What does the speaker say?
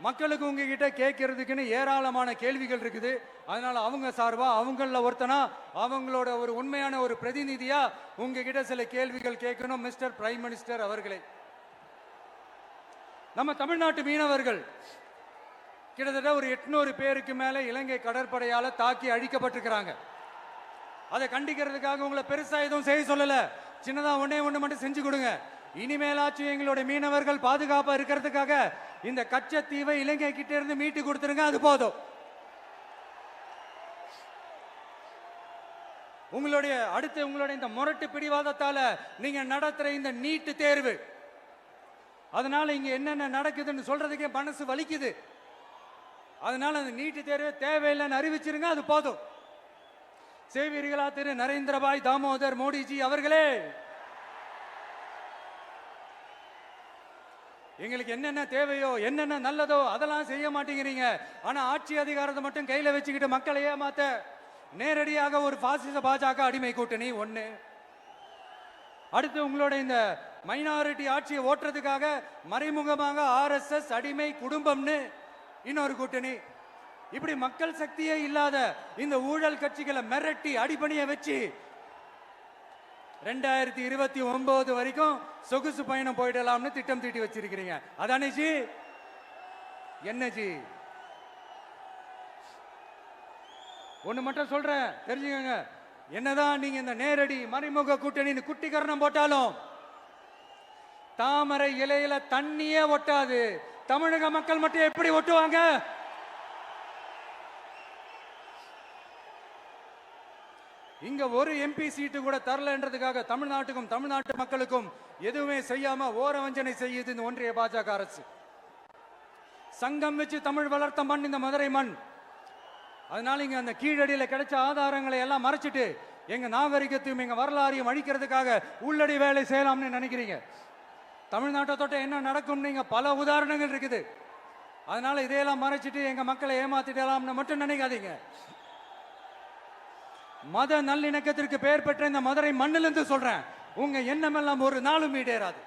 மக்களுக்கு உங்ககிட்ட கேட்கறதுக்குன்னு ஏராளமான கேள்விகள் இருக்குது. அதனால அவங்க சார்பா அவங்கள ஒருத்தனா அவங்களோட ஒரு உண்மையான ஒரு பிரதிநிதியா உங்ககிட்ட சில கேள்விகள் கேட்கணும். மிஸ்டர் பிரைம் மினிஸ்டர் அவர்களே, நம்ம தமிழ்நாட்டு மீனவர்கள் கிட்டத்தட்ட ஒரு 800 பேருக்கு மேல இலங்கை கடற்படையால தாக்கி அழிக்கப்பட்டிருக்கிறாங்க. அதை கண்டிக்கிறதுக்காக உங்களை பெருசா எதுவும் செய்ய சொல்லல, சின்னதா ஒண்ணே ஒண்ணு மட்டும் செஞ்சு கொடுங்க. இனிமேலாச்சும் எங்களுடைய மீனவர்கள் பாதுகாப்பா இருக்கிறதுக்காக இந்த கச்சத்தீவை இலங்கை கிட்ட இருந்து மீட்டு கொடுத்துருங்க, அது போதும். உங்களுடைய இந்த முரட்டு பிடிவாதத்தால நீங்க நடத்துற இந்த நீட்டு தேர்வு, அதனால இங்க என்னென்ன நடக்குதுன்னு சொல்றதுக்கே மனசு வலிக்குது. அதனால அந்த நீட்டு தேர்வு தேவையில்லைன்னு அறிவிச்சிருங்க, அது போதும். செய்வீர்களா திரு நரேந்திரபாய் தாமோதர் மோடிஜி அவர்களே? எங்களுக்கு என்னென்ன தேவையோ என்னென்ன நல்லதோ அதெல்லாம் செய்ய மாட்டேங்கிறீங்க. ஆனா ஆட்சி அதிகாரத்தை மட்டும் கையில வச்சுக்கிட்டு மக்களை ஏமாத்த நேரடியாக ஒரு பாசிச பாஜக அடிமை கூட்டணி ஒண்ணு. அடுத்து உங்களோட இந்த மைனாரிட்டி ஆட்சியை ஓட்டுறதுக்காக மறைமுகமாக RSS அடிமை குடும்பம்னு இன்னொரு கூட்டணி. இப்படி மக்கள் சக்தியே இல்லாத இந்த ஊழல் கட்சிகளை மிரட்டி அடிபணிய வச்சு 2029 வரைக்கும் சொகுசு பயணம் போயிடலாம்னு திட்டம் தீட்டி வச்சிருக்கிறீங்க. அதானே ஜி? என்ன ஜி? ஒண்ணு மட்டும் சொல்றேன், தெரிஞ்சுக்கங்க. என்னதான் நீங்க இந்த நேரடி மறைமுக கூட்டணி குட்டிகரணம் போட்டாலும் தாமரை இலையில தண்ணியே ஒட்டாது. தமிழக மக்கள் மட்டும் எப்படி ஒட்டுவாங்க? இங்க ஒரு MP சீட்டு கூட தரலன்றதுக்காக தமிழ்நாட்டுக்கும் தமிழ்நாட்டு மக்களுக்கும் எதுவுமே செய்யாம ஓரவஞ்சனை செய்யுது இந்த ஒன்றிய பாஜக அரசு. சங்கம் வச்சு தமிழ் வளர்த்த மண் இந்த மதுரை மண். அதனால இங்க அந்த கீழடியில கிடைச்ச ஆதாரங்களை எல்லாம் மறைச்சிட்டு எங்க நாகரிகத்தையும் எங்க வரலாறையும் அழிக்கிறதுக்காக உள்ளடி வேலை செய்யலாம்னு நினைக்கிறீங்க. தமிழ்நாட்டை தொட்ட என்ன நடக்கும் நீங்க பல உதாரணங்கள் இருக்குது. அதனால இதையெல்லாம் மறைச்சிட்டு எங்க மக்களை ஏமாத்திடலாம்னு மட்டும் நினைக்காதீங்க. மத நல்லிணக்கத்திற்கு பெயர் பெற்ற இந்த மதுரை மண்ணிலிருந்து சொல்றேன், உங்க எண்ணமெல்லாம் ஒரு நாளும் ஈடேறாது.